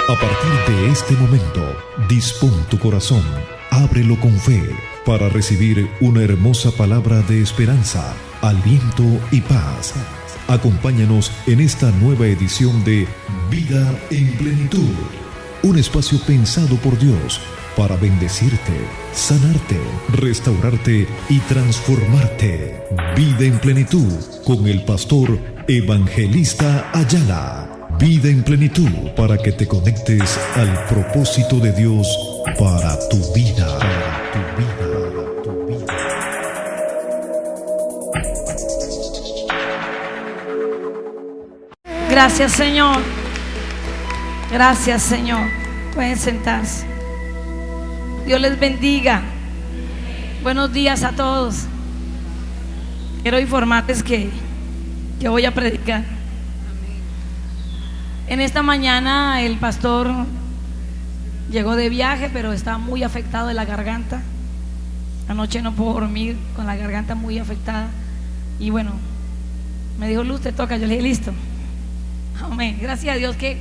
A partir de este momento, dispón tu corazón, ábrelo con fe para recibir una hermosa palabra de esperanza, aliento y paz. Acompáñanos en esta nueva edición de Vida en Plenitud, un espacio pensado por Dios para bendecirte, sanarte, restaurarte y transformarte. Vida en Plenitud con el pastor Evangelista Ayala. Vida en Plenitud para que te conectes al propósito de Dios para tu vida. Gracias, Señor. Gracias, Señor. Pueden sentarse. Dios les bendiga. Buenos días a todos. Quiero informarles que voy a predicar. En esta mañana el pastor llegó de viaje, pero está muy afectado de la garganta. Anoche no pudo dormir con la garganta muy afectada. Y bueno, me dijo: Luz, te toca. Yo le dije: listo. Amén. Gracias a Dios que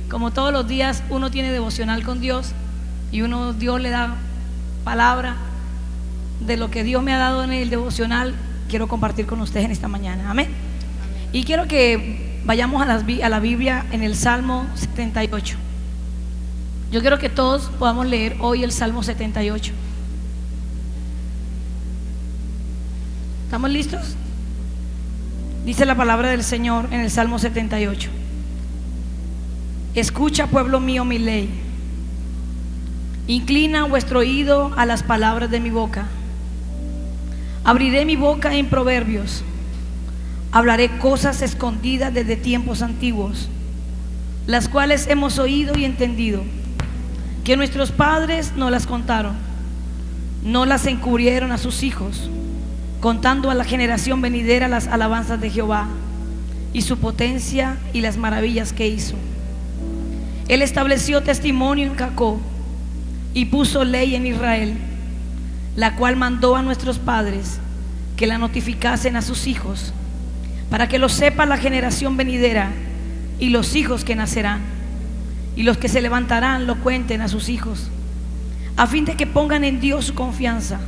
como todos los días uno tiene devocional con Dios y Dios le da palabra de lo que Dios me ha dado en el devocional. Quiero compartir con ustedes en esta mañana. Amén. Y quiero que vayamos a la Biblia en el Salmo 78. Yo quiero que todos podamos leer hoy el Salmo 78. ¿Estamos listos? Dice la palabra del Señor en el Salmo 78: Escucha, pueblo mío, mi ley. Inclina vuestro oído a las palabras de mi boca. Abriré mi boca en proverbios. Hablaré cosas escondidas desde tiempos antiguos, las cuales hemos oído y entendido, que nuestros padres no las contaron, no las encubrieron a sus hijos, contando a la generación venidera las alabanzas de Jehová y su potencia y las maravillas que hizo. Él estableció testimonio en Jacob y puso ley en Israel, la cual mandó a nuestros padres que la notificasen a sus hijos, para que lo sepa la generación venidera y los hijos que nacerán, y los que se levantarán lo cuenten a sus hijos, a fin de que pongan en Dios su confianza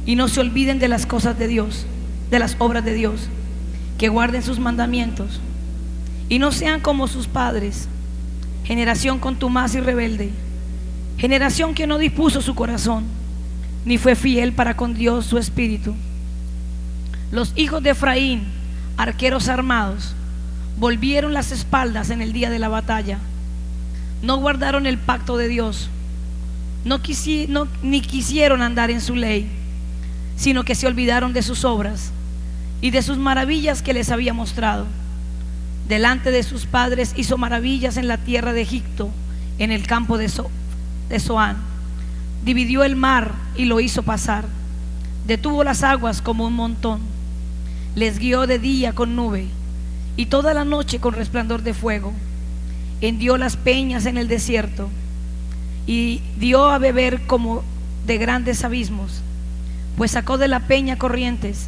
y no se olviden de las cosas de Dios, de las obras de Dios, que guarden sus mandamientos y no sean como sus padres, generación contumaz y rebelde, generación que no dispuso su corazón ni fue fiel para con Dios su espíritu. Los hijos de Efraín, arqueros armados, volvieron las espaldas en el día de la batalla. No guardaron el pacto de Dios, ni quisieron andar en su ley, sino que se olvidaron de sus obras y de sus maravillas que les había mostrado. Delante de sus padres hizo maravillas en la tierra de Egipto, en el campo de Zoán. Dividió el mar y lo hizo pasar, detuvo las aguas como un montón. Les guió de día con nube y toda la noche con resplandor de fuego. Hendió las peñas en el desierto y dio a beber como de grandes abismos, pues sacó de la peña corrientes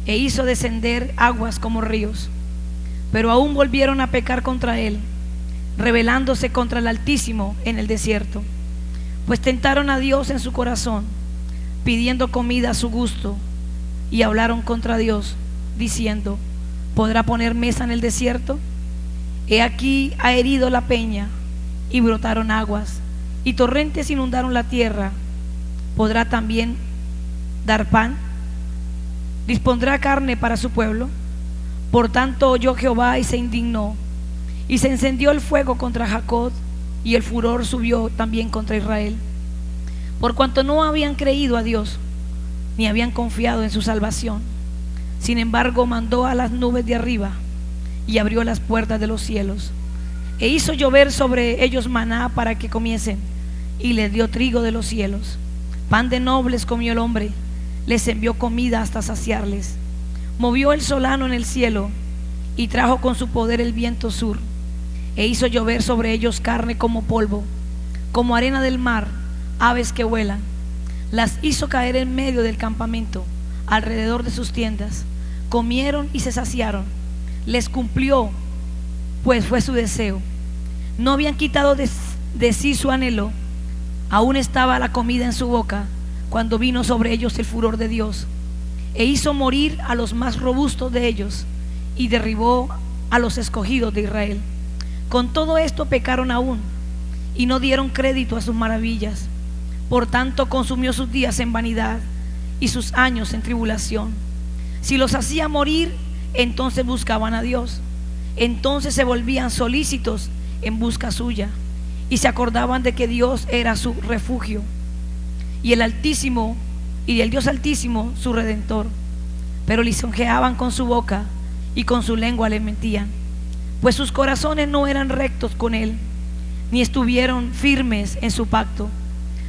e hizo descender aguas como ríos. Pero aún volvieron a pecar contra él, rebelándose contra el Altísimo en el desierto, pues tentaron a Dios en su corazón, pidiendo comida a su gusto, y hablaron contra Dios, diciendo: ¿podrá poner mesa en el desierto? He aquí ha herido la peña y brotaron aguas, y torrentes inundaron la tierra. ¿Podrá también dar pan? ¿Dispondrá carne para su pueblo? Por tanto oyó Jehová y se indignó, y se encendió el fuego contra Jacob, y el furor subió también contra Israel, por cuanto no habían creído a Dios, ni habían confiado en su salvación. Sin embargo, mandó a las nubes de arriba y abrió las puertas de los cielos, e hizo llover sobre ellos maná para que comiesen, y les dio trigo de los cielos. Pan de nobles comió el hombre, les envió comida hasta saciarles. Movió el solano en el cielo y trajo con su poder el viento sur, e hizo llover sobre ellos carne como polvo, como arena del mar, aves que vuelan. Las hizo caer en medio del campamento, alrededor de sus tiendas. Comieron y se saciaron. Les cumplió, pues fue su deseo. No habían quitado de sí su anhelo, aún estaba la comida en su boca, cuando vino sobre ellos el furor de Dios, e hizo morir a los más robustos de ellos, y derribó a los escogidos de Israel. Con todo esto pecaron aún, y no dieron crédito a sus maravillas. Por tanto consumió sus días en vanidad, y sus años en tribulación. Si los hacía morir, entonces buscaban a Dios. Entonces se volvían solícitos en busca suya, y se acordaban de que Dios era su refugio, y el Altísimo, y el Dios Altísimo su Redentor. Pero lisonjeaban con su boca, y con su lengua le mentían, pues sus corazones no eran rectos con él, ni estuvieron firmes en su pacto.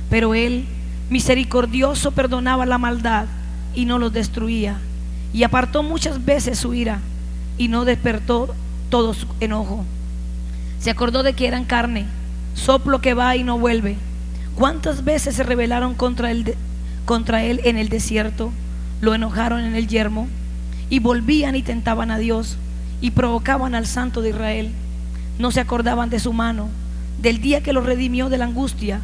Pero él, misericordioso, perdonaba la maldad y no los destruía, y apartó muchas veces su ira, y no despertó todo su enojo. Se acordó de que eran carne, soplo que va y no vuelve. ¿Cuántas veces se rebelaron contra él en el desierto? Lo enojaron en el yermo, y volvían y tentaban a Dios, y provocaban al Santo de Israel. No se acordaban de su mano, del día que los redimió de la angustia,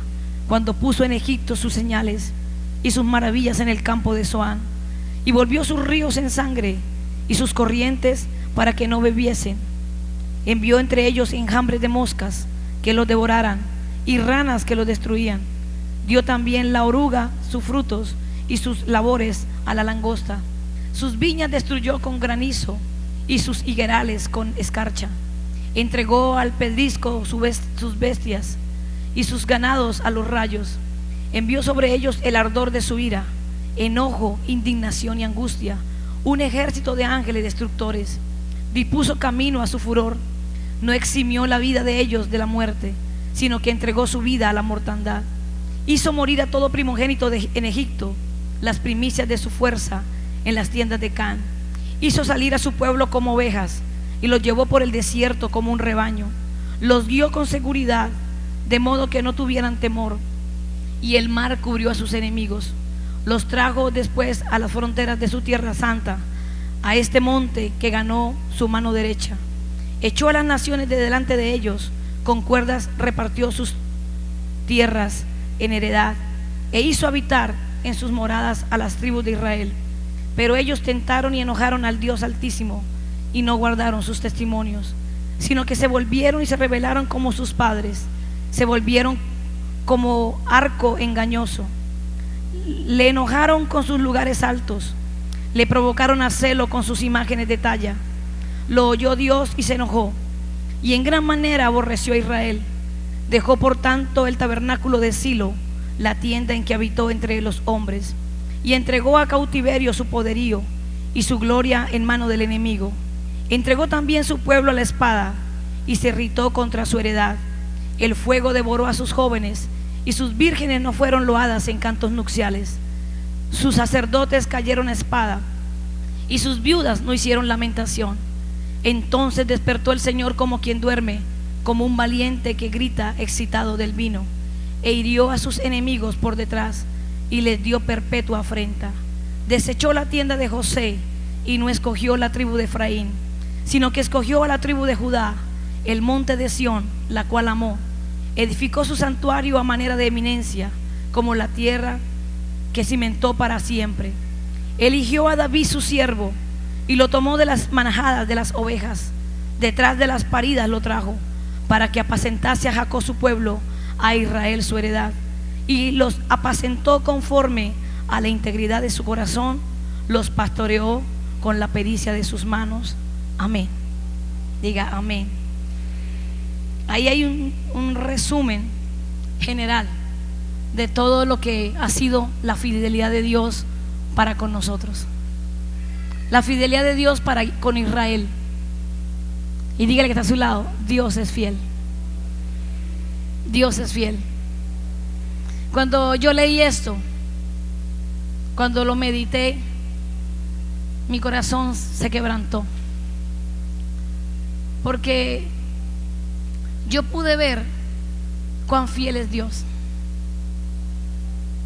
cuando puso en Egipto sus señales y sus maravillas en el campo de Zoán, y volvió sus ríos en sangre y sus corrientes para que no bebiesen. Envió entre ellos enjambres de moscas que los devoraran, y ranas que los destruían. Dio también la oruga sus frutos, y sus labores a la langosta. Sus viñas destruyó con granizo, y sus higuerales con escarcha. Entregó al pedrisco sus bestias, y sus ganados a los rayos. Envió sobre ellos el ardor de su ira, enojo, indignación y angustia, un ejército de ángeles destructores. Dispuso camino a su furor. No eximió la vida de ellos de la muerte, sino que entregó su vida a la mortandad. Hizo morir a todo primogénito en Egipto, las primicias de su fuerza en las tiendas de Can. Hizo salir a su pueblo como ovejas, y los llevó por el desierto como un rebaño. Los guió con seguridad, de modo que no tuvieran temor, y el mar cubrió a sus enemigos. Los trajo después a las fronteras de su tierra santa, a este monte que ganó su mano derecha. Echó a las naciones de delante de ellos, con cuerdas repartió sus tierras en heredad, e hizo habitar en sus moradas a las tribus de Israel. Pero ellos tentaron y enojaron al Dios Altísimo, y no guardaron sus testimonios, sino que se volvieron y se rebelaron como sus padres. Se volvieron como arco engañoso. Le enojaron con sus lugares altos, le provocaron a celo con sus imágenes de talla. Lo oyó Dios y se enojó, y en gran manera aborreció a Israel. Dejó por tanto el tabernáculo de Silo, la tienda en que habitó entre los hombres, y entregó a cautiverio su poderío y su gloria en mano del enemigo. Entregó también su pueblo a la espada, y se irritó contra su heredad. El fuego devoró a sus jóvenes, y sus vírgenes no fueron loadas en cantos nupciales. Sus sacerdotes cayeron a espada, y sus viudas no hicieron lamentación. Entonces despertó el Señor como quien duerme, como un valiente que grita excitado del vino, e hirió a sus enemigos por detrás, y les dio perpetua afrenta. Desechó la tienda de José, y no escogió la tribu de Efraín, sino que escogió a la tribu de Judá, el monte de Sión, la cual amó. Edificó su santuario a manera de eminencia, como la tierra que cimentó para siempre. Eligió a David su siervo, y lo tomó de las manajadas de las ovejas, detrás de las paridas lo trajo, para que apacentase a Jacob su pueblo, a Israel su heredad. Y los apacentó conforme a la integridad de su corazón, los pastoreó con la pericia de sus manos. Amén. Diga amén. Ahí hay un resumen general de todo lo que ha sido la fidelidad de Dios para con nosotros. La fidelidad de Dios con Israel. Y dígale que está a su lado: Dios es fiel. Dios es fiel. Cuando yo leí esto, cuando lo medité, mi corazón se quebrantó, porque yo pude ver cuán fiel es Dios,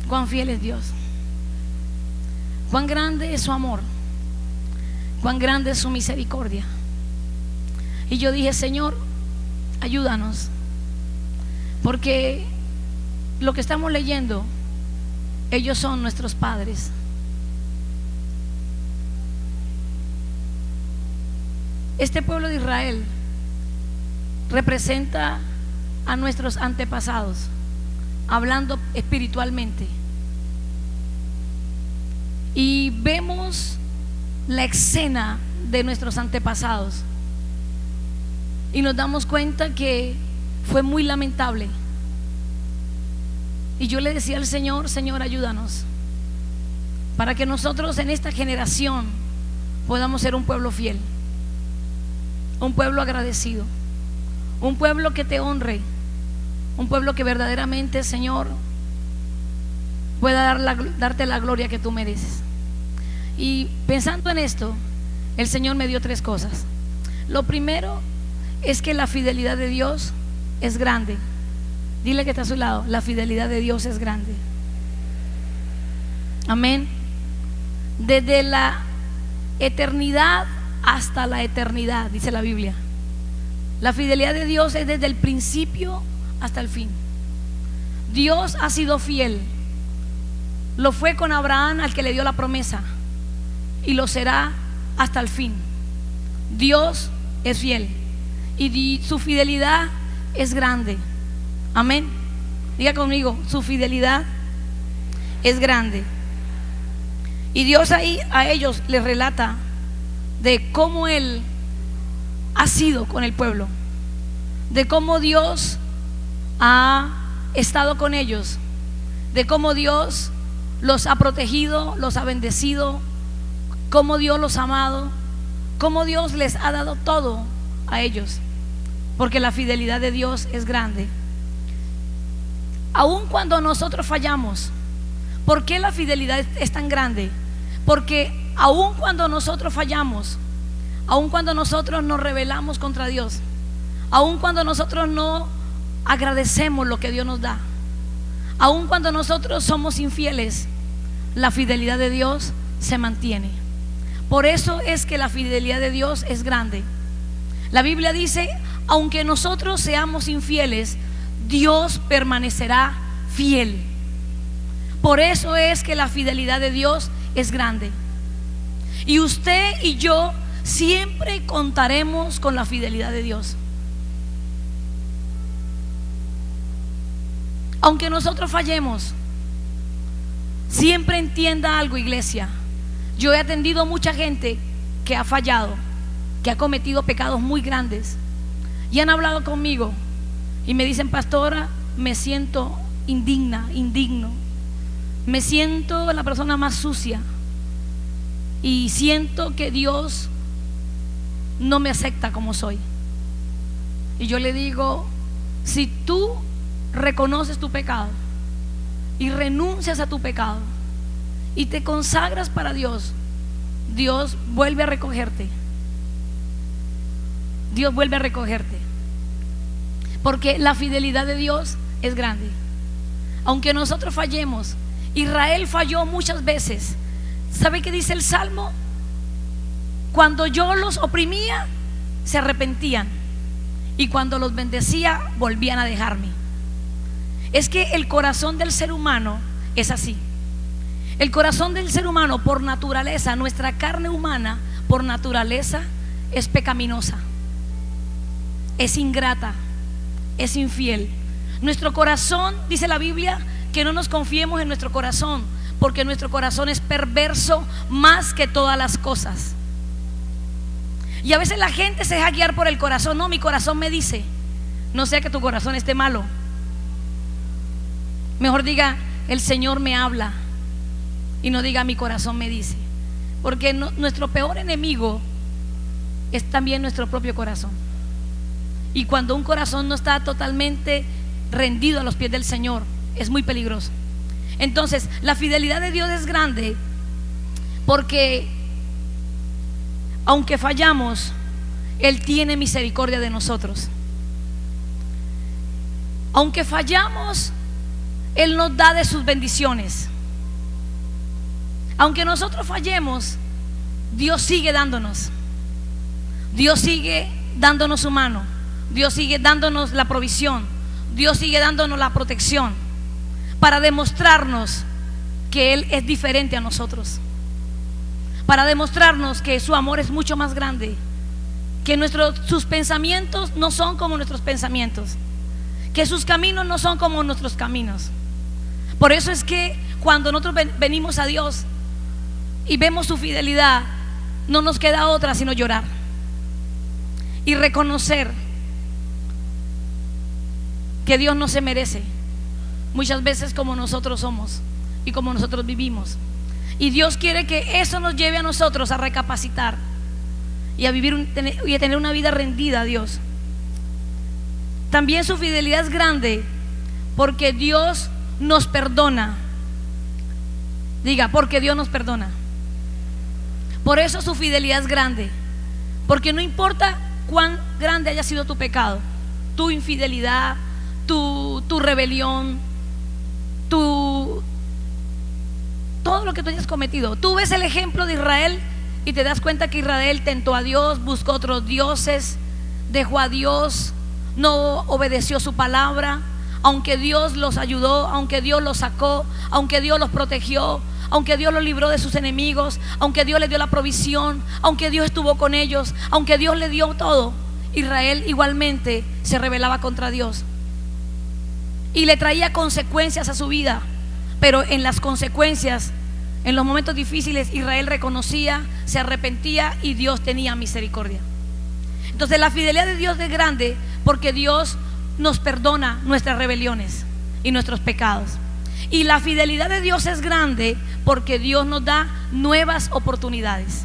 cuán fiel es Dios, cuán grande es su amor, cuán grande es su misericordia. Y yo dije: Señor, ayúdanos Porque lo que estamos leyendo, ellos son nuestros padres. Este pueblo de Israel representa a nuestros antepasados, hablando espiritualmente. Y vemos la escena de nuestros antepasados y nos damos cuenta que fue muy lamentable. Y yo le decía al Señor: Señor, ayúdanos para que nosotros en esta generación podamos ser un pueblo fiel, un pueblo agradecido, un pueblo que te honre, un pueblo que verdaderamente, Señor, pueda darte la gloria que tú mereces. Y pensando en esto, el Señor me dio 3 cosas. Lo primero es que la fidelidad de Dios es grande. Dile que está a su lado: la fidelidad de Dios es grande. Amén. Desde la eternidad hasta la eternidad, dice la Biblia. La fidelidad de Dios es desde el principio hasta el fin. Dios ha sido fiel. Lo fue con Abraham, al que le dio la promesa, y lo será hasta el fin. Dios es fiel y su fidelidad es grande. Amén. Diga conmigo: su fidelidad es grande. Y Dios ahí a ellos les relata de cómo Él ha sido con el pueblo, de cómo Dios ha estado con ellos, de cómo Dios los ha protegido, los ha bendecido, cómo Dios los ha amado, cómo Dios les ha dado todo a ellos, porque la fidelidad de Dios es grande. Aun cuando nosotros fallamos, ¿por qué la fidelidad es tan grande? Porque aun cuando nosotros fallamos, aun cuando nosotros nos rebelamos contra Dios, aun cuando nosotros no agradecemos lo que Dios nos da, aun cuando nosotros somos infieles, la fidelidad de Dios se mantiene. Por eso es que la fidelidad de Dios es grande. La Biblia dice: aunque nosotros seamos infieles, Dios permanecerá fiel. Por eso es que la fidelidad de Dios es grande. Y usted y yo siempre contaremos con la fidelidad de Dios. Aunque nosotros fallemos, siempre entienda algo, iglesia. Yo he atendido mucha gente que ha fallado, que ha cometido pecados muy grandes, y han hablado conmigo y me dicen: pastora, me siento indigno, me siento la persona más sucia y siento que Dios no me acepta como soy. Y yo le digo: si tú reconoces tu pecado y renuncias a tu pecado y te consagras para Dios, Dios vuelve a recogerte. Dios vuelve a recogerte, porque la fidelidad de Dios es grande. Aunque nosotros fallemos, Israel falló muchas veces. ¿Sabe qué dice el Salmo? Cuando yo los oprimía, se arrepentían, y cuando los bendecía, volvían a dejarme. Es que el corazón del ser humano es así. El corazón del ser humano, por naturaleza, nuestra carne humana por naturaleza es pecaminosa, es ingrata, es infiel. Nuestro corazón, dice la Biblia, que no nos confiemos en nuestro corazón, porque nuestro corazón es perverso más que todas las cosas. Y a veces la gente se deja guiar por el corazón. No, mi corazón me dice. No sea que tu corazón esté malo. Mejor diga: el Señor me habla, y no diga: mi corazón me dice. Porque nuestro peor enemigo es también nuestro propio corazón. Y cuando un corazón no está totalmente rendido a los pies del Señor, es muy peligroso. Entonces, la fidelidad de Dios es grande, porque aunque fallamos, Él tiene misericordia de nosotros. Aunque fallamos, Él nos da de sus bendiciones. Aunque nosotros fallemos, Dios sigue dándonos. Dios sigue dándonos su mano. Dios sigue dándonos la provisión. Dios sigue dándonos la protección para demostrarnos que Él es diferente a nosotros, para demostrarnos que su amor es mucho más grande, que sus pensamientos no son como nuestros pensamientos, que sus caminos no son como nuestros caminos. Por eso es que cuando nosotros venimos a Dios y vemos su fidelidad, no nos queda otra sino llorar y reconocer que Dios no se merece muchas veces como nosotros somos y como nosotros vivimos. Y Dios quiere que eso nos lleve a nosotros a recapacitar y a vivir y a tener una vida rendida a Dios. También su fidelidad es grande porque Dios nos perdona. Diga, porque Dios nos perdona. Por eso su fidelidad es grande, porque no importa cuán grande haya sido tu pecado, tu infidelidad, tu rebelión, todo lo que tú hayas cometido. Tú ves el ejemplo de Israel y te das cuenta que Israel tentó a Dios, buscó otros dioses, dejó a Dios, no obedeció su palabra, aunque Dios los ayudó, aunque Dios los sacó, aunque Dios los protegió, aunque Dios los libró de sus enemigos, aunque Dios les dio la provisión, aunque Dios estuvo con ellos, aunque Dios les dio todo, Israel igualmente se rebelaba contra Dios y le traía consecuencias a su vida. Pero en las consecuencias, en los momentos difíciles, Israel reconocía, se arrepentía y Dios tenía misericordia. Entonces la fidelidad de Dios es grande porque Dios nos perdona nuestras rebeliones y nuestros pecados. Y la fidelidad de Dios es grande porque Dios nos da nuevas oportunidades.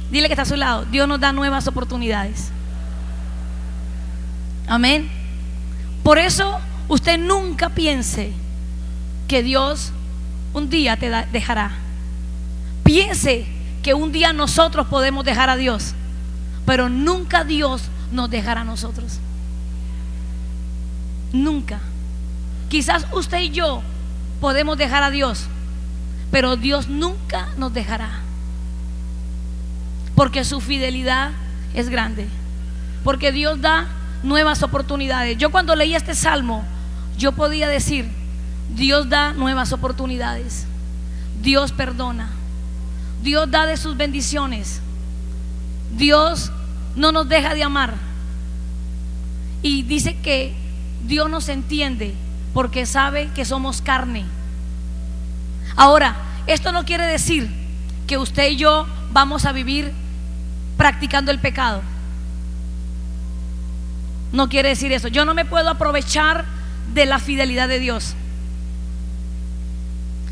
Dile que está a su lado: Dios nos da nuevas oportunidades. Amén. Por eso usted nunca piense que Dios un día te dejará. Piense que un día nosotros podemos dejar a Dios, pero nunca Dios nos dejará a nosotros. Nunca. Quizás usted y yo podemos dejar a Dios, pero Dios nunca nos dejará, porque su fidelidad es grande, porque Dios da nuevas oportunidades. Yo cuando leí este salmo, yo podía decir: Dios da nuevas oportunidades, Dios perdona, Dios da de sus bendiciones, Dios no nos deja de amar. Y dice que Dios nos entiende porque sabe que somos carne. Ahora, esto no quiere decir que usted y yo vamos a vivir practicando el pecado. No quiere decir eso. Yo no me puedo aprovechar de la fidelidad de Dios.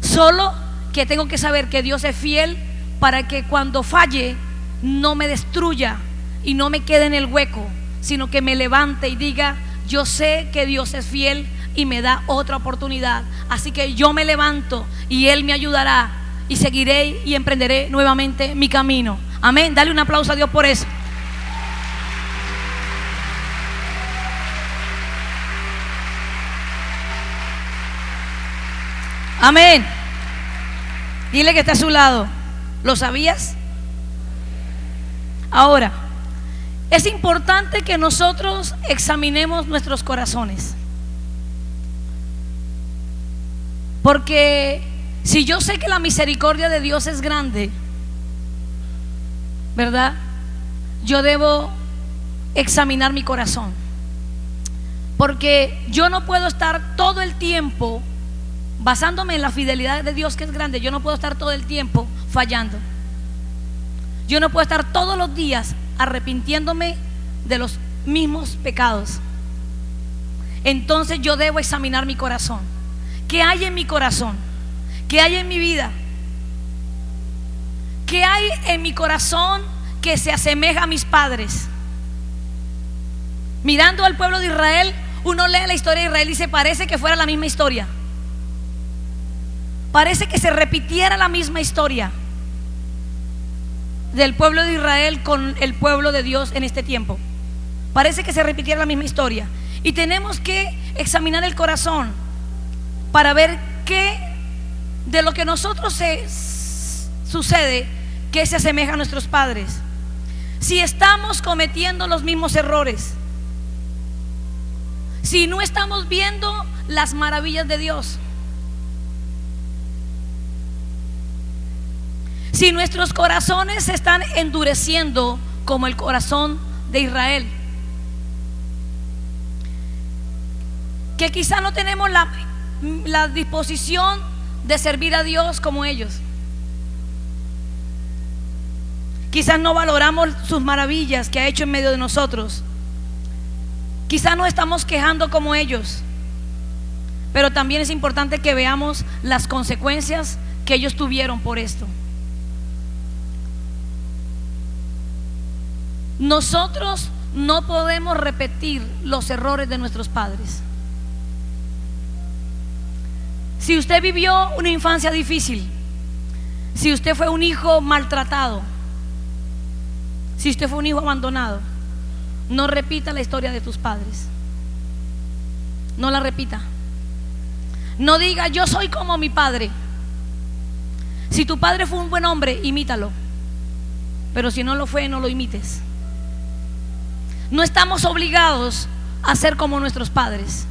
Solo que tengo que saber que Dios es fiel para que cuando falle no me destruya y no me quede en el hueco, sino que me levante y diga: yo sé que Dios es fiel y me da otra oportunidad, así que yo me levanto y Él me ayudará y seguiré y emprenderé nuevamente mi camino. Amén. Dale un aplauso a Dios por eso. Amén. Dile que está a su lado: ¿lo sabías? Ahora, es importante que nosotros examinemos nuestros corazones, porque si yo sé que la misericordia de Dios es grande, ¿verdad? Yo debo examinar mi corazón, porque yo no puedo estar todo el tiempo basándome en la fidelidad de Dios que es grande. Yo no puedo estar todo el tiempo fallando. Yo no puedo estar todos los días arrepintiéndome de los mismos pecados. Entonces yo debo examinar mi corazón. ¿Qué hay en mi corazón? ¿Qué hay en mi vida? ¿Qué hay en mi corazón que se asemeja a mis padres? Mirando al pueblo de Israel, uno lee la historia de Israel y dice: parece que fuera la misma historia. Parece que se repitiera la misma historia del pueblo de Israel con el pueblo de Dios en este tiempo. Parece que se repitiera la misma historia. Y tenemos que examinar el corazón para ver qué de lo que nosotros sucede, que se asemeja a nuestros padres. Si estamos cometiendo los mismos errores, si no estamos viendo las maravillas de Dios? Si nuestros corazones se están endureciendo como el corazón de Israel, que quizá no tenemos la disposición de servir a Dios como ellos. Quizás no valoramos sus maravillas que ha hecho en medio de nosotros. Quizás no estamos quejando como ellos. Pero también es importante que veamos las consecuencias que ellos tuvieron por esto. Nosotros no podemos repetir los errores de nuestros padres. Si usted vivió una infancia difícil, si usted fue un hijo maltratado, si usted fue un hijo abandonado, no repita la historia de tus padres. No la repita. No diga yo soy como mi padre. Si tu padre fue un buen hombre, imítalo. Pero si no lo fue, no lo imites. No estamos obligados a ser como nuestros padres.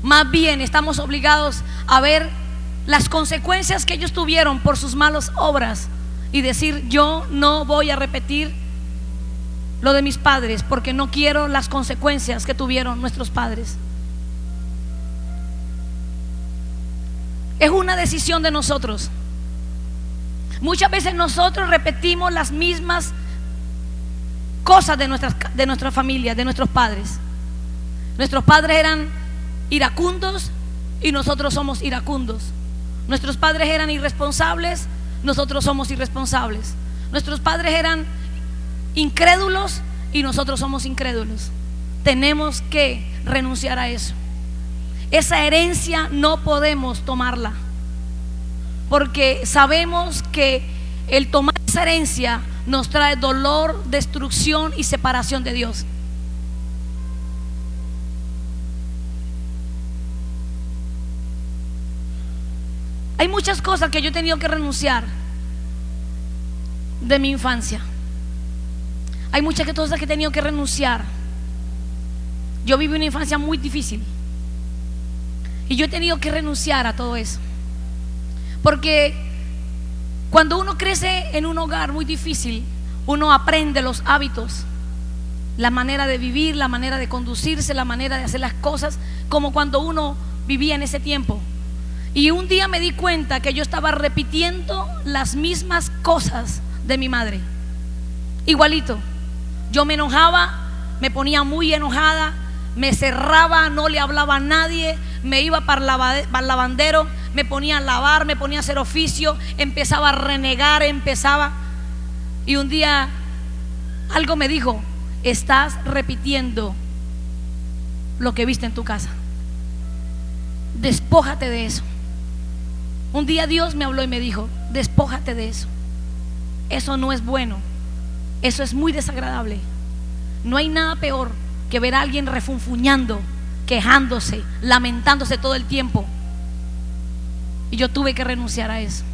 Más bien estamos obligados a ver las consecuencias que ellos tuvieron por sus malas obras y decir: yo no voy a repetir lo de mis padres, porque no quiero las consecuencias que tuvieron nuestros padres. Es una decisión de nosotros. Muchas veces nosotros repetimos las mismas cosas de nuestra familia, de nuestros padres. Nuestros padres eran iracundos y nosotros somos iracundos. Nuestros padres eran irresponsables, nosotros somos irresponsables. Nuestros padres eran incrédulos y nosotros somos incrédulos. Tenemos que renunciar a eso. Esa herencia no podemos tomarla, porque sabemos que el tomar esa herencia nos trae dolor, destrucción y separación de Dios. Hay muchas cosas que yo he tenido que renunciar de mi infancia. Hay muchas cosas que he tenido que renunciar. Yo viví una infancia muy difícil y yo he tenido que renunciar a todo eso, porque cuando uno crece en un hogar muy difícil, uno aprende los hábitos, la manera de vivir, la manera de conducirse, la manera de hacer las cosas, como cuando uno vivía en ese tiempo. Y un día me di cuenta que yo estaba repitiendo las mismas cosas de mi madre, igualito. Yo me enojaba, me ponía muy enojada, me cerraba, no le hablaba a nadie, me iba para el lavandero, me ponía a lavar, me ponía a hacer oficio, empezaba a renegar, y un día algo me dijo: estás repitiendo lo que viste en tu casa, despójate de eso. Un día Dios me habló y me dijo: despójate de eso. Eso no es bueno, eso es muy desagradable. No hay nada peor que ver a alguien refunfuñando, quejándose, lamentándose todo el tiempo. Y yo tuve que renunciar a eso.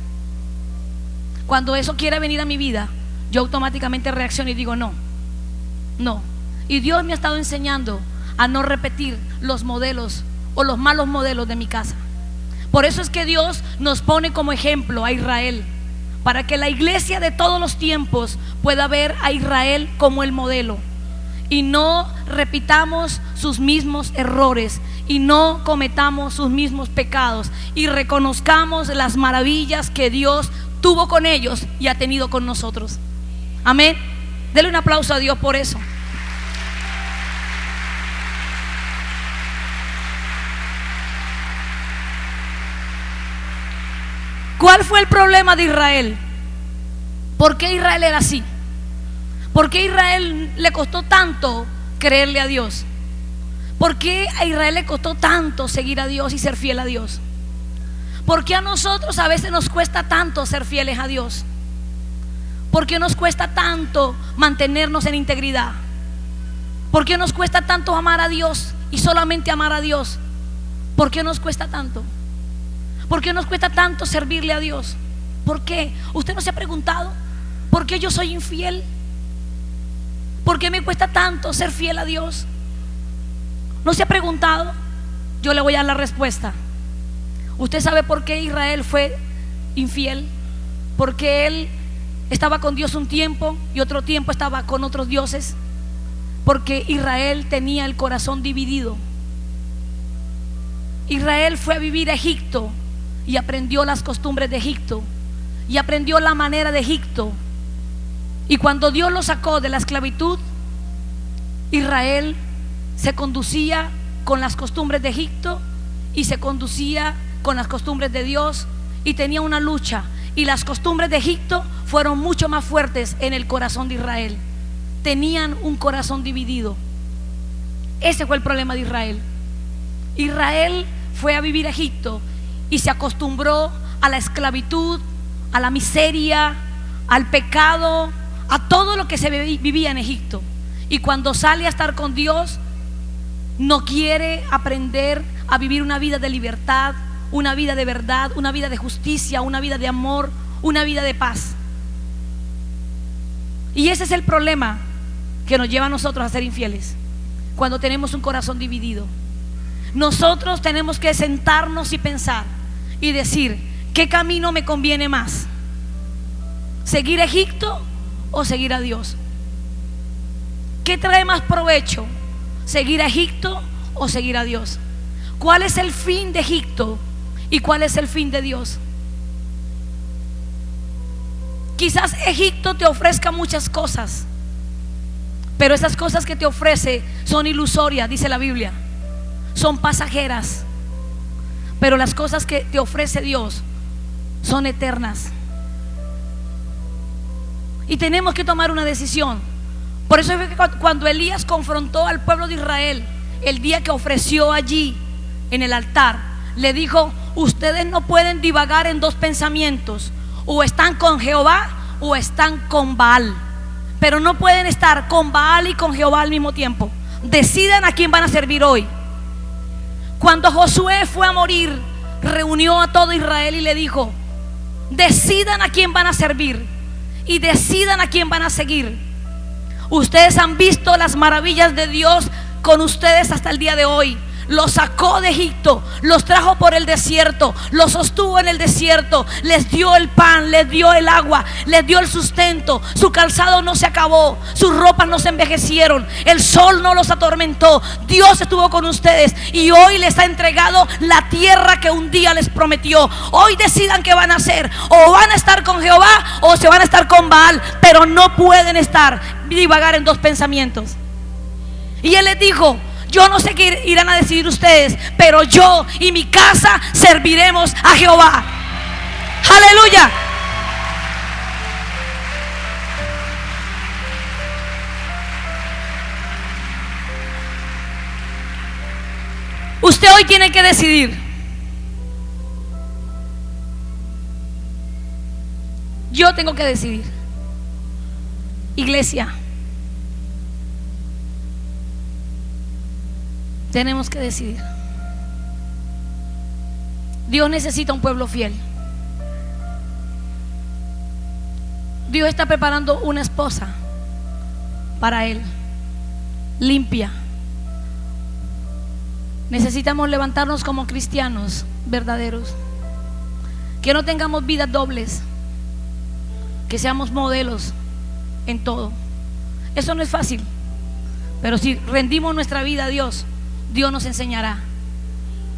Cuando eso quiere venir a mi vida, yo automáticamente reacciono y digo: no. Y Dios me ha estado enseñando a no repetir los modelos o los malos modelos de mi casa. Por eso es que Dios nos pone como ejemplo a Israel, para que la iglesia de todos los tiempos pueda ver a Israel como el modelo, y no repitamos sus mismos errores, y no cometamos sus mismos pecados, y reconozcamos las maravillas que Dios tuvo con ellos y ha tenido con nosotros. Amén. Dele un aplauso a Dios por eso. ¿Cuál fue el problema de Israel? ¿Por qué Israel era así? ¿Por qué a Israel le costó tanto creerle a Dios? ¿Por qué a Israel le costó tanto seguir a Dios y ser fiel a Dios? ¿Por qué a nosotros a veces nos cuesta tanto ser fieles a Dios? ¿Por qué nos cuesta tanto mantenernos en integridad? ¿Por qué nos cuesta tanto amar a Dios y solamente amar a Dios? ¿Por qué nos cuesta tanto? ¿Por qué nos cuesta tanto servirle a Dios? ¿Por qué? ¿Usted no se ha preguntado por qué yo soy infiel? ¿Por qué me cuesta tanto ser fiel a Dios? ¿No se ha preguntado? Yo le voy a dar la respuesta. ¿Usted sabe por qué Israel fue infiel? Porque él estaba con Dios un tiempo y otro tiempo estaba con otros dioses. Porque Israel tenía el corazón dividido. Israel fue a vivir a Egipto y aprendió las costumbres de Egipto y aprendió la manera de Egipto. Y cuando Dios lo sacó de la esclavitud, Israel se conducía con las costumbres de Egipto y se conducía con las costumbres de Dios, y tenía una lucha, y las costumbres de Egipto fueron mucho más fuertes en el corazón de Israel. Tenían un corazón dividido. Ese fue el problema de Israel. Israel fue a vivir a Egipto y se acostumbró a la esclavitud, a la miseria, al pecado, a todo lo que se vivía en Egipto. Y cuando sale a estar con Dios, no quiere aprender a vivir una vida de libertad, una vida de verdad, una vida de justicia, una vida de amor, una vida de paz. Y ese es el problema que nos lleva a nosotros a ser infieles, cuando tenemos un corazón dividido. Nosotros tenemos que sentarnos y pensar y decir: ¿qué camino me conviene más? ¿Seguir a Egipto o seguir a Dios? ¿Qué trae más provecho? ¿Seguir a Egipto o seguir a Dios? ¿Cuál es el fin de Egipto y cuál es el fin de Dios? Quizás Egipto te ofrezca muchas cosas, pero esas cosas que te ofrece son ilusorias, dice la Biblia. Son pasajeras. Pero las cosas que te ofrece Dios son eternas. Y tenemos que tomar una decisión. Por eso es que cuando Elías confrontó al pueblo de Israel el día que ofreció allí en el altar, le dijo: ustedes no pueden divagar en dos pensamientos. O están con Jehová o están con Baal. Pero no pueden estar con Baal y con Jehová al mismo tiempo. Decidan a quién van a servir hoy. Cuando Josué fue a morir, reunió a todo Israel y le dijo: decidan a quién van a servir y decidan a quién van a seguir. Ustedes han visto las maravillas de Dios con ustedes hasta el día de hoy. Los sacó de Egipto, los trajo por el desierto, los sostuvo en el desierto, les dio el pan, les dio el agua, les dio el sustento. Su calzado no se acabó, sus ropas no se envejecieron, el sol no los atormentó. Dios estuvo con ustedes y hoy les ha entregado la tierra que un día les prometió. Hoy decidan qué van a hacer: o van a estar con Jehová o se van a estar con Baal, pero no pueden divagar en dos pensamientos. Y él les dijo: yo no sé qué irán a decidir ustedes, pero yo y mi casa serviremos a Jehová. Aleluya. Usted hoy tiene que decidir. Yo tengo que decidir. Iglesia, tenemos que decidir. Dios necesita un pueblo fiel. Dios está preparando una esposa para Él, limpia. Necesitamos levantarnos como cristianos verdaderos, que no tengamos vidas dobles, que seamos modelos en todo. Eso no es fácil, pero si rendimos nuestra vida a Dios, Dios nos enseñará.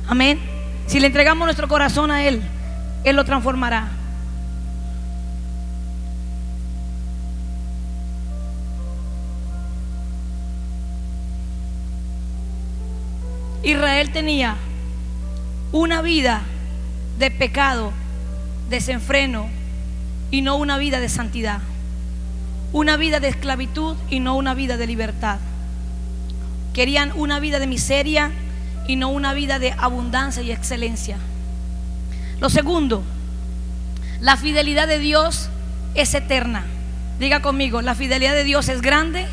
Amén. Si le entregamos nuestro corazón a Él, Él lo transformará. Israel tenía una vida de pecado, desenfreno, y no una vida de santidad. Una vida de esclavitud y no una vida de libertad. Querían una vida de miseria y no una vida de abundancia y excelencia. Lo segundo, la fidelidad de Dios es eterna. Diga conmigo: la fidelidad de Dios es grande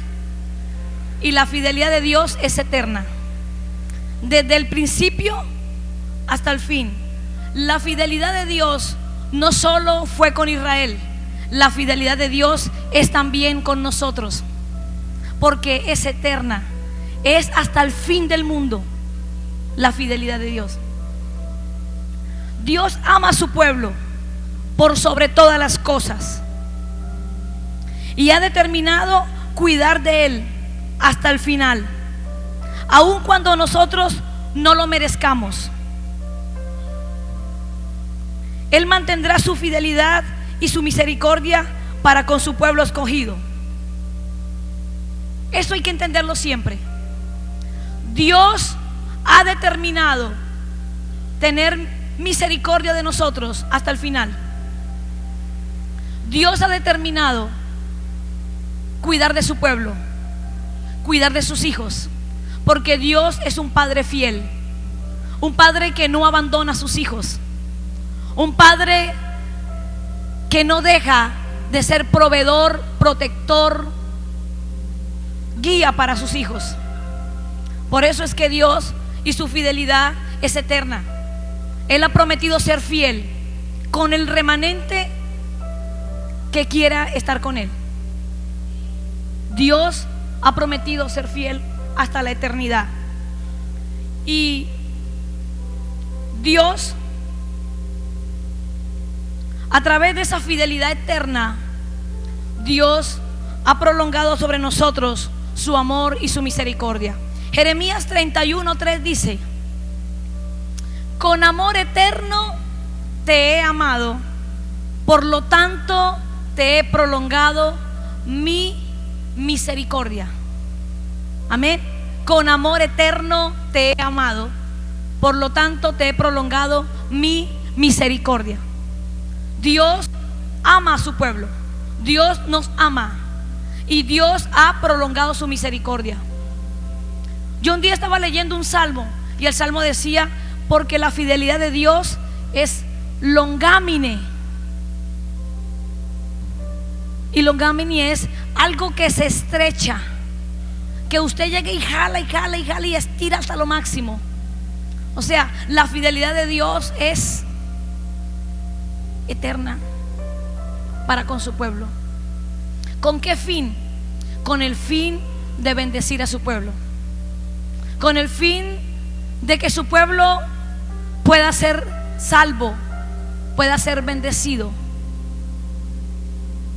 y la fidelidad de Dios es eterna. Desde el principio hasta el fin. La fidelidad de Dios no solo fue con Israel, la fidelidad de Dios es también con nosotros, porque es eterna. es hasta el fin del mundo la fidelidad de Dios. Dios ama a su pueblo por sobre todas las cosas y ha determinado cuidar de él hasta el final, aun cuando nosotros no lo merezcamos. Él mantendrá su fidelidad y su misericordia para con su pueblo escogido. Eso hay que entenderlo siempre. Dios ha determinado tener misericordia de nosotros hasta el final. Dios ha determinado cuidar de su pueblo, cuidar de sus hijos, porque Dios es un padre fiel, un padre que no abandona a sus hijos, un padre que no deja de ser proveedor, protector, guía para sus hijos. Por eso es que Dios y su fidelidad es eterna. Él ha prometido ser fiel con el remanente que quiera estar con Él. Dios ha prometido ser fiel hasta la eternidad. Y Dios, a través de esa fidelidad eterna, Dios ha prolongado sobre nosotros su amor y su misericordia. Jeremías 31:3 dice: con amor eterno te he amado, por lo tanto te he prolongado mi misericordia. Amén. Con amor eterno te he amado, por lo tanto te he prolongado mi misericordia. Dios ama a su pueblo, Dios nos ama y Dios ha prolongado su misericordia. Yo un día estaba leyendo un salmo y el salmo decía: porque la fidelidad de Dios es longámine. Y longámine es algo que se estrecha, que usted llegue y jala y jala y jala y estira hasta lo máximo. O sea, la fidelidad de Dios es eterna para con su pueblo. ¿Con qué fin? Con el fin de bendecir a su pueblo, con el fin de que su pueblo pueda ser salvo, pueda ser bendecido,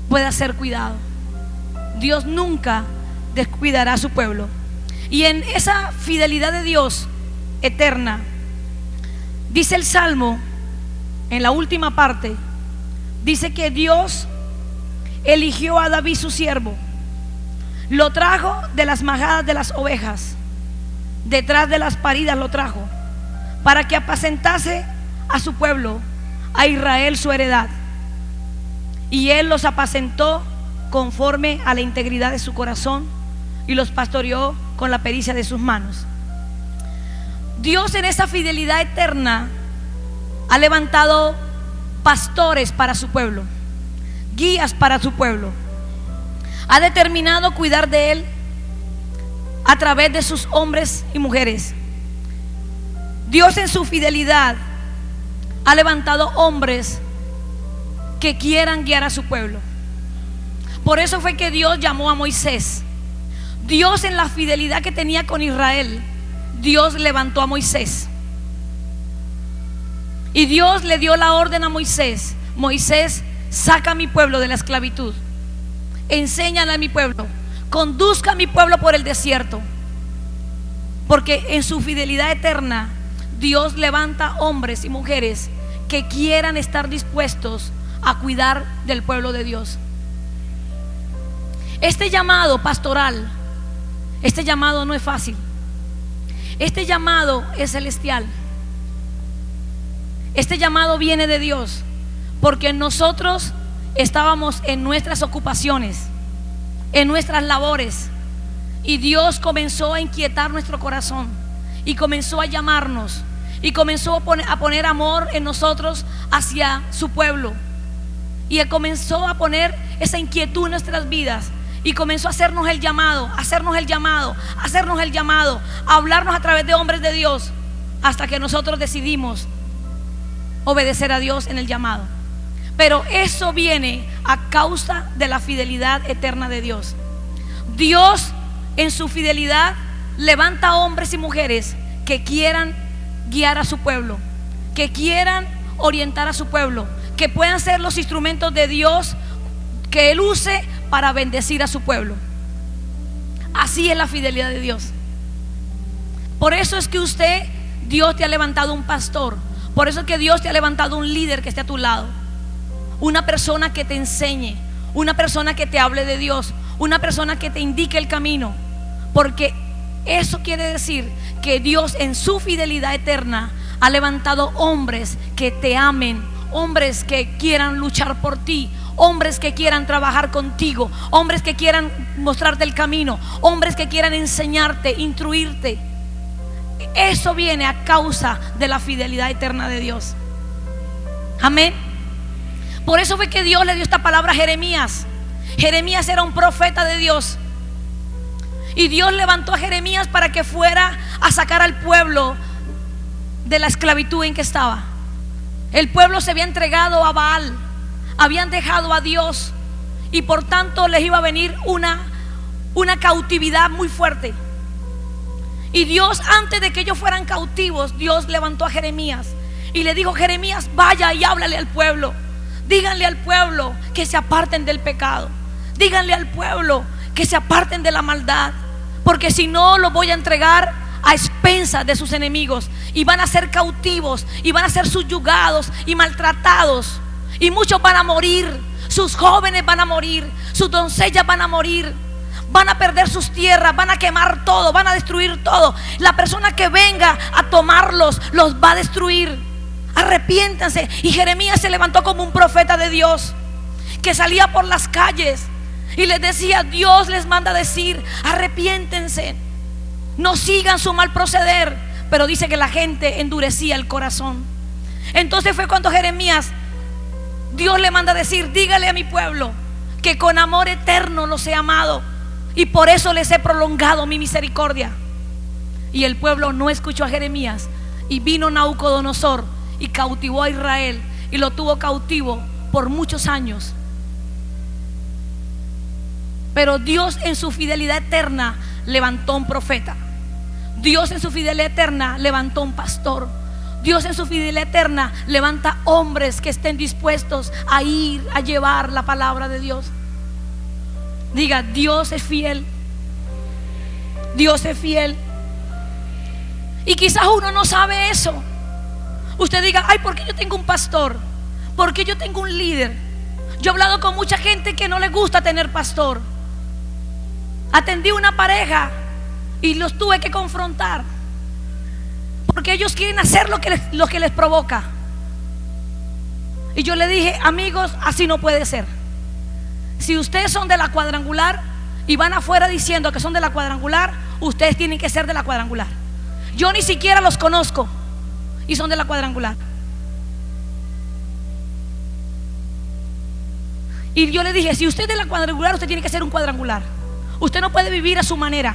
pueda ser cuidado. Dios nunca descuidará a su pueblo. Y en esa fidelidad de Dios eterna, dice el Salmo, en la última parte, dice que Dios eligió a David su siervo, lo trajo de las majadas de las ovejas, detrás de las paridas lo trajo, para que apacentase a su pueblo, a Israel su heredad. Y él los apacentó conforme a la integridad de su corazón y los pastoreó con la pericia de sus manos. Dios, en esa fidelidad eterna, ha levantado pastores para su pueblo, guías para su pueblo. Ha determinado cuidar de él a través de sus hombres y mujeres. Dios, en su fidelidad, ha levantado hombres que quieran guiar a su pueblo. Por eso fue que Dios llamó a Moisés. Dios, en la fidelidad que tenía con Israel, Dios levantó a Moisés. Y Dios le dio la orden a Moisés: Moisés, saca a mi pueblo de la esclavitud, enséñale a mi pueblo, conduzca a mi pueblo por el desierto. Porque en su fidelidad eterna, Dios levanta hombres y mujeres que quieran estar dispuestos a cuidar del pueblo de Dios. Este llamado pastoral, este llamado no es fácil. Este llamado es celestial. Este llamado viene de Dios, porque nosotros estábamos en nuestras ocupaciones, en nuestras labores, y Dios comenzó a inquietar nuestro corazón y comenzó a llamarnos y comenzó a poner amor en nosotros hacia su pueblo, y comenzó a poner esa inquietud en nuestras vidas, y comenzó a hacernos el llamado, a hablarnos a través de hombres de Dios, hasta que nosotros decidimos obedecer a Dios en el llamado. Pero eso viene a causa de la fidelidad eterna de Dios. Dios, en su fidelidad, levanta hombres y mujeres que quieran guiar a su pueblo, que quieran orientar a su pueblo, que puedan ser los instrumentos de Dios que Él use para bendecir a su pueblo. Así es la fidelidad de Dios. Por eso es que Dios te ha levantado un pastor. Por eso es que Dios te ha levantado un líder que esté a tu lado, una persona que te enseñe, una persona que te hable de Dios, una persona que te indique el camino. Porque eso quiere decir que Dios en su fidelidad eterna ha levantado hombres que te amen, hombres que quieran luchar por ti, hombres que quieran trabajar contigo, hombres que quieran mostrarte el camino, hombres que quieran enseñarte, instruirte. Eso viene a causa de la fidelidad eterna de Dios. Amén. Por eso fue que Dios le dio esta palabra a Jeremías. Jeremías era un profeta de Dios, y Dios levantó a Jeremías para que fuera a sacar al pueblo de la esclavitud en que estaba. El pueblo se había entregado a Baal, habían dejado a Dios, y por tanto les iba a venir una cautividad muy fuerte. Y Dios, antes de que ellos fueran cautivos, Dios levantó a Jeremías y le dijo: Jeremías, vaya y háblale al pueblo. Díganle al pueblo que se aparten del pecado. Díganle al pueblo que se aparten de la maldad, porque si no, los voy a entregar a expensas de sus enemigos, y van a ser cautivos, y van a ser subyugados y maltratados, y muchos van a morir. Sus jóvenes van a morir, sus doncellas van a morir, van a perder sus tierras, van a quemar todo, van a destruir todo. La persona que venga a tomarlos los va a destruir. Arrepiéntanse. Y Jeremías se levantó como un profeta de Dios, que salía por las calles y les decía: Dios les manda a decir: arrepiéntense, no sigan su mal proceder. Pero dice que la gente endurecía el corazón. Entonces fue cuando Jeremías, Dios le manda a decir: dígale a mi pueblo que con amor eterno los he amado, y por eso les he prolongado mi misericordia. Y el pueblo no escuchó a Jeremías, y vino Nabucodonosor y cautivó a Israel, y lo tuvo cautivo por muchos años. Pero Dios en su fidelidad eterna levantó un profeta. Dios en su fidelidad eterna levantó un pastor. Dios en su fidelidad eterna levanta hombres que estén dispuestos a ir a llevar la palabra de Dios. Diga: Dios es fiel. Dios es fiel. Y quizás uno no sabe eso. Usted diga: ay, ¿por qué yo tengo un pastor? ¿Por qué yo tengo un líder? Yo he hablado con mucha gente que no le gusta tener pastor. Atendí una pareja y los tuve que confrontar, porque ellos quieren hacer lo que les provoca. Y yo le dije: amigos, así no puede ser. Si ustedes son de la cuadrangular y van afuera diciendo que son de la cuadrangular, ustedes tienen que ser de la cuadrangular. Yo ni siquiera los conozco y son de la cuadrangular. Y yo le dije: si usted es de la cuadrangular, usted tiene que ser un cuadrangular. Usted no puede vivir a su manera.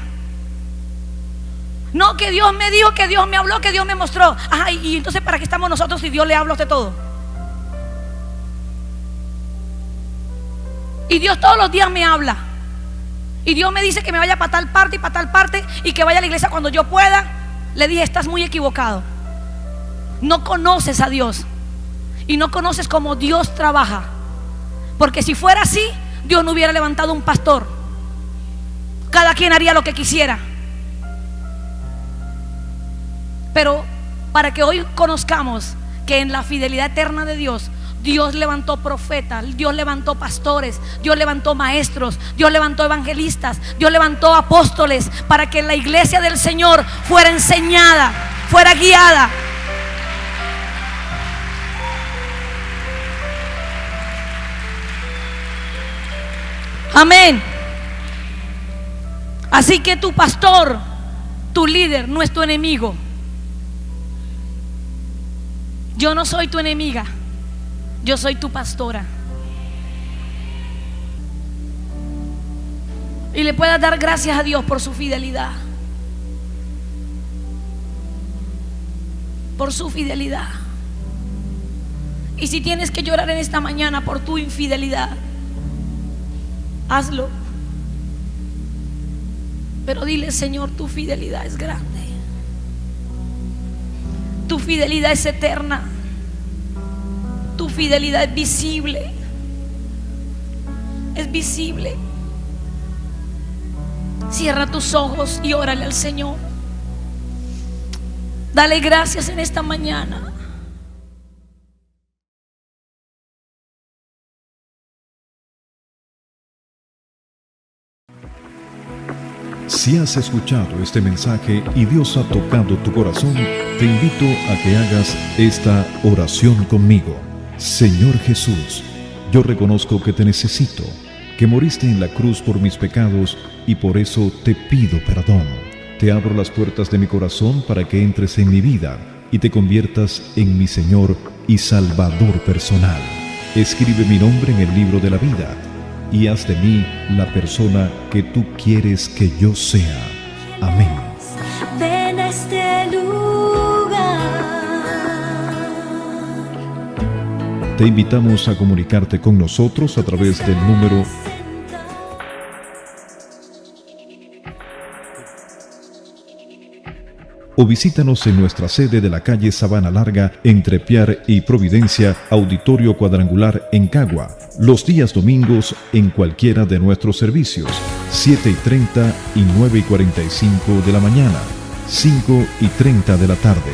No, que Dios me dijo, que Dios me habló, que Dios me mostró. Ajá, y entonces ¿para qué estamos nosotros si Dios le habla a usted todo? Y Dios todos los días me habla. Y Dios me dice que me vaya para tal parte y para tal parte, y que vaya a la iglesia cuando yo pueda. Le dije: estás muy equivocado. No conoces a Dios, y no conoces cómo Dios trabaja. Porque si fuera así, Dios no hubiera levantado un pastor. Cada quien haría lo que quisiera. Pero para que hoy conozcamos que en la fidelidad eterna de Dios, Dios levantó profetas, Dios levantó pastores, Dios levantó maestros, Dios levantó evangelistas, Dios levantó apóstoles, para que la iglesia del Señor fuera enseñada, fuera guiada. Amén. Así que tu pastor, tu líder, no es tu enemigo. Yo no soy tu enemiga, yo soy tu pastora. Y le puedas dar gracias a Dios por su fidelidad. Por su fidelidad. Y si tienes que llorar en esta mañana por tu infidelidad, hazlo. Pero dile: Señor, tu fidelidad es grande, tu fidelidad es eterna, tu fidelidad es visible. Es visible. Cierra tus ojos y órale al Señor. Dale gracias en esta mañana. Si has escuchado este mensaje y Dios ha tocado tu corazón, te invito a que hagas esta oración conmigo. Señor Jesús, yo reconozco que te necesito, que moriste en la cruz por mis pecados y por eso te pido perdón. Te abro las puertas de mi corazón para que entres en mi vida y te conviertas en mi Señor y Salvador personal. Escribe mi nombre en el libro de la vida y haz de mí la persona que tú quieres que yo sea. Amén. Ven a este lugar. Te invitamos a comunicarte con nosotros a través del número o visítanos en nuestra sede de la calle Sabana Larga, entre Piar y Providencia, Auditorio Cuadrangular en Cagua. Los días domingos en cualquiera de nuestros servicios, 7:30 y 9:45 de la mañana, 5:30 de la tarde.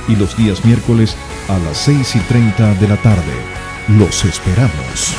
Y los días miércoles a las 6:30 de la tarde. Los esperamos.